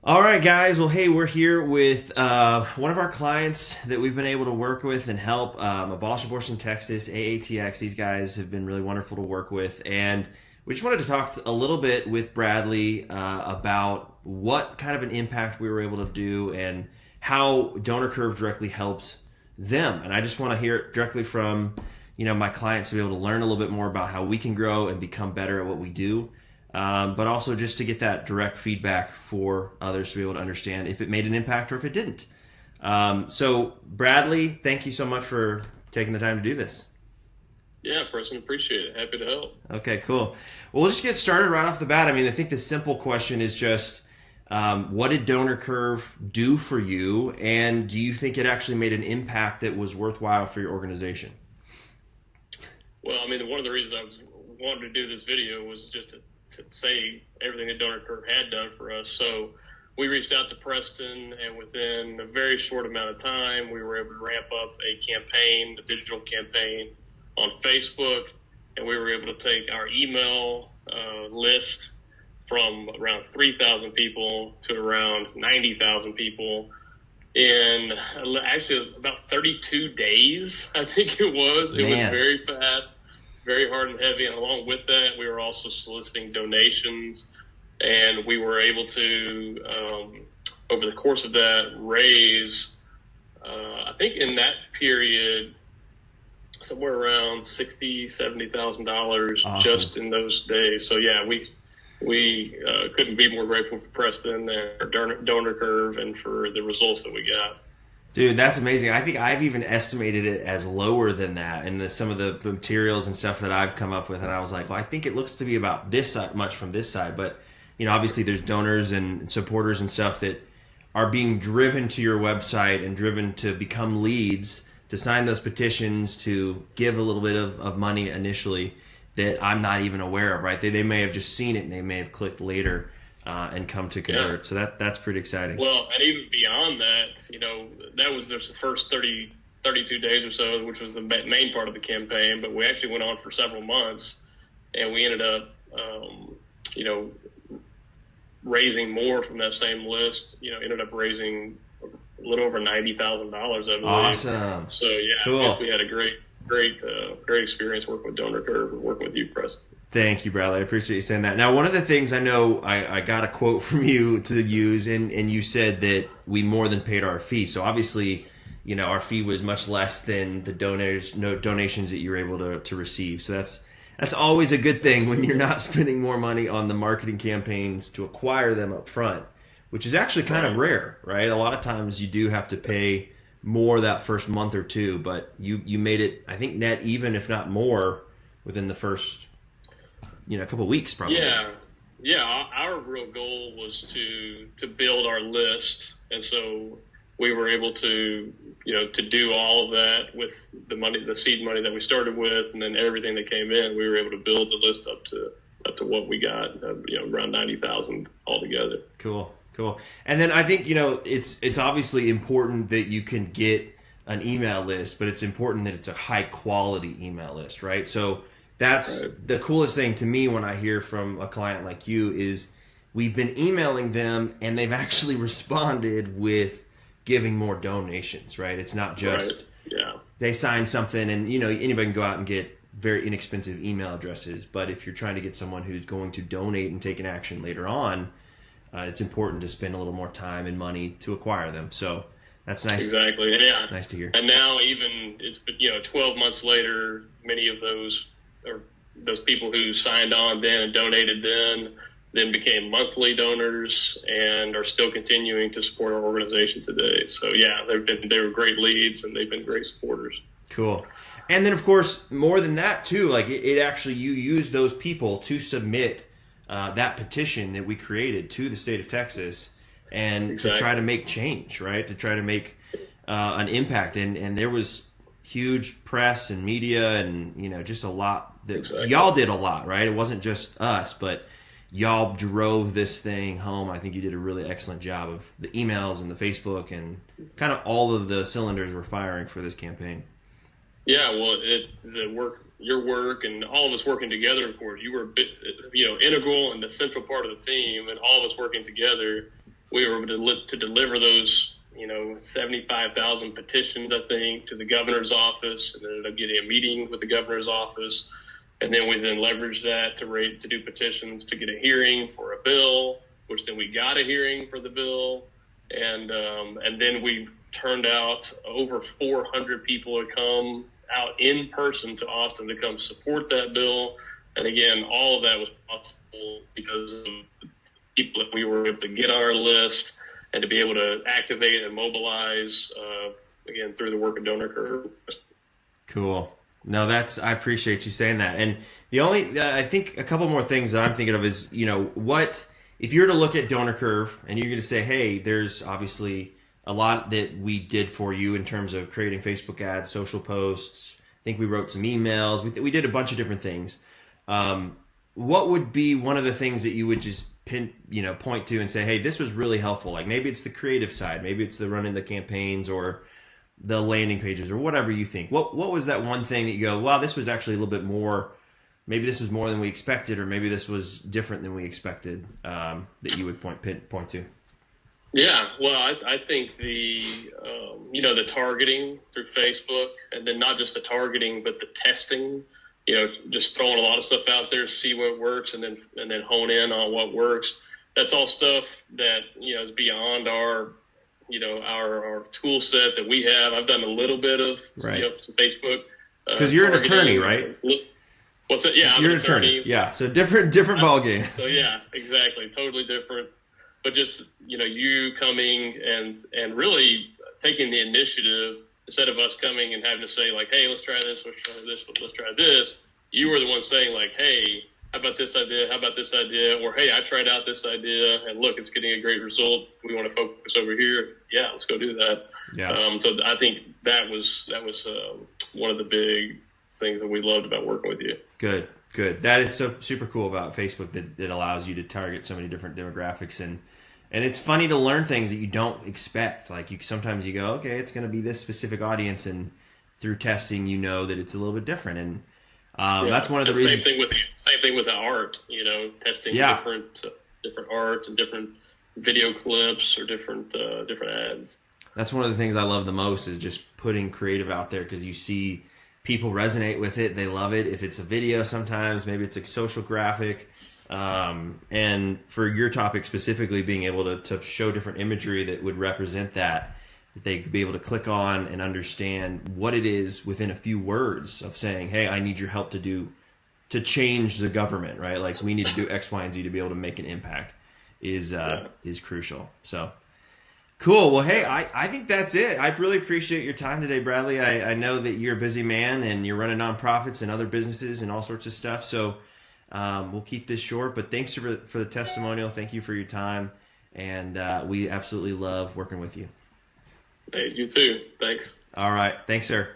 All right, guys. Well, hey, we're here with one of our clients that we've been able to work with and help, Abolish Abortion Texas, AATX. These guys have been really wonderful to work with. And we just wanted to talk a little bit with Bradley about what kind of an impact we were able to do and how Donor Curve directly helped them. And I just want to hear it directly from, my clients to be able to learn a little bit more about how we can grow and become better at what we do, but also just to get that direct feedback for others to be able to understand if it made an impact or if it didn't. So, Bradley, thank you so much for taking the time to do this. Yeah, Preston, appreciate it. Happy to help. Okay, cool. Well, we'll just get started right off the bat. I mean, I think the simple question is just what did Donor Curve do for you, and do you think it actually made an impact that was worthwhile for your organization? Well, I mean, one of the reasons I wanted to do this video was just to say everything that Donor Curve had done for us. So we reached out to Preston, and within a very short amount of time, we were able to ramp up a digital campaign on Facebook, and we were able to take our email list from around 3,000 people to around 90,000 people in actually about 32 days, I think it was. It was very fast, very hard and heavy. And along with that, we were also soliciting donations, and we were able to, over the course of that, raise, I think in that period, somewhere around $70,000 Awesome. Just in those days. So yeah, we couldn't be more grateful for Preston and our Donor Curve and for the results that we got. Dude, that's amazing. I think I've even estimated it as lower than that in some of the materials and stuff that I've come up with. And I was like, well, I think it looks to be about this much from this side. But, obviously there's donors and supporters and stuff that are being driven to your website and driven to become leads, to sign those petitions, to give a little bit of money initially that I'm not even aware of, right? They may have just seen it and they may have clicked later and come to convert. Yeah. So that's pretty exciting. Well, and even beyond that, that was just the first 32 days or so, which was the main part of the campaign. But we actually went on for several months, and we ended up, raising more from that same list. Ended up raising a little over $90,000, I believe. Awesome. So yeah, cool. We had a great experience working with Donor Curve and working with you, Preston. Thank you, Bradley. I appreciate you saying that. Now, one of the things I know I got a quote from you to use, and you said that we more than paid our fee. So obviously, our fee was much less than the donations that you were able to receive. So that's always a good thing when you're not spending more money on the marketing campaigns to acquire them up front, which is actually kind of rare, right? A lot of times you do have to pay more that first month or two, but you made it, I think, net even, if not more, within the first a couple of weeks probably. Yeah. Our real goal was to build our list, and so we were able to do all of that with the seed money that we started with, and then everything that came in. We were able to build the list up to what we got, around 90,000 altogether. Cool. And then I think it's obviously important that you can get an email list, but it's important that it's a high quality email list, right? So that's right. The coolest thing to me when I hear from a client like you is we've been emailing them and they've actually responded with giving more donations, right? It's not just they sign something and anybody can go out and get very inexpensive email addresses, but if you're trying to get someone who's going to donate and take an action later on, it's important to spend a little more time and money to acquire them. So that's nice. Exactly. Yeah. Nice to hear. And now even it's 12 months later, many of those people who signed on then and donated then became monthly donors and are still continuing to support our organization today. So yeah, they were great leads and they've been great supporters. Cool. And then of course, more than that too, like it actually, you use those people to submit that petition that we created to the state of Texas and to try to make change, right? To try to make an impact. And there was huge press and media and, just a lot that y'all did a lot, right? It wasn't just us, but y'all drove this thing home. I think you did a really excellent job of the emails and the Facebook, and kind of all of the cylinders were firing for this campaign. Yeah, well, your work and all of us working together, of course, you were a bit, integral and the central part of the team, and all of us working together we were able to deliver those, 75,000 petitions, I think, to the governor's office, and ended up getting a meeting with the governor's office. And then we then leveraged that to do petitions to get a hearing for a bill, which then we got a hearing for the bill. And then we turned out over 400 people to come out in person to Austin to come support that bill. And again, all of that was possible because of the people that we were able to get on our list and to be able to activate and mobilize, again, through the work of Donor Curve. Cool. No, I appreciate you saying that. And the only, I think a couple more things that I'm thinking of is, if you were to look at Donor Curve and you're going to say, hey, there's obviously a lot that we did for you in terms of creating Facebook ads, social posts. I think we wrote some emails. We did a bunch of different things. What would be one of the things that you would just point to and say, hey, this was really helpful? Like maybe it's the creative side, maybe it's the running the campaigns or the landing pages or whatever you think. What was that one thing that you go, wow, this was actually a little bit more, maybe this was more than we expected, or maybe this was different than we expected, that you would point to? Yeah, well, I think the targeting through Facebook, and then not just the targeting, but the testing, just throwing a lot of stuff out there, see what works, and then hone in on what works. That's all stuff that, is beyond our tool set that we have. I've done a little bit of, some Facebook. Because you're an attorney, right? What's that? Yeah, you're an attorney. Yeah, so different ballgame. So yeah, exactly. Totally different. But just, you coming and really taking the initiative instead of us coming and having to say like, hey, let's try this, let's try this, let's try this. You were the one saying like, hey, how about this idea? How about this idea? Or, hey, I tried out this idea and look, it's getting a great result. We want to focus over here. Yeah, let's go do that. Yeah. So I think that was one of the big things that we loved about working with you. Good. That is so super cool about Facebook that it allows you to target so many different demographics, and it's funny to learn things that you don't expect. Like sometimes you go, okay, it's going to be this specific audience, and through testing, that it's a little bit different. And that's one of the reasons. Same thing with the art. Testing different art and different video clips or different ads. That's one of the things I love the most is just putting creative out there, because you see people resonate with it. They love it. If it's a video, sometimes maybe it's a social graphic. And for your topic specifically, being able to show different imagery that would represent that they could be able to click on and understand what it is within a few words of saying, hey, I need your help to change the government, right? Like we need to do X, Y, and Z to be able to make an impact is crucial. So cool. Well, hey, I think that's it. I really appreciate your time today, Bradley. I know that you're a busy man and you're running nonprofits and other businesses and all sorts of stuff. So we'll keep this short, but thanks for the testimonial. Thank you for your time. And we absolutely love working with you. Hey, you too. Thanks. All right. Thanks, sir.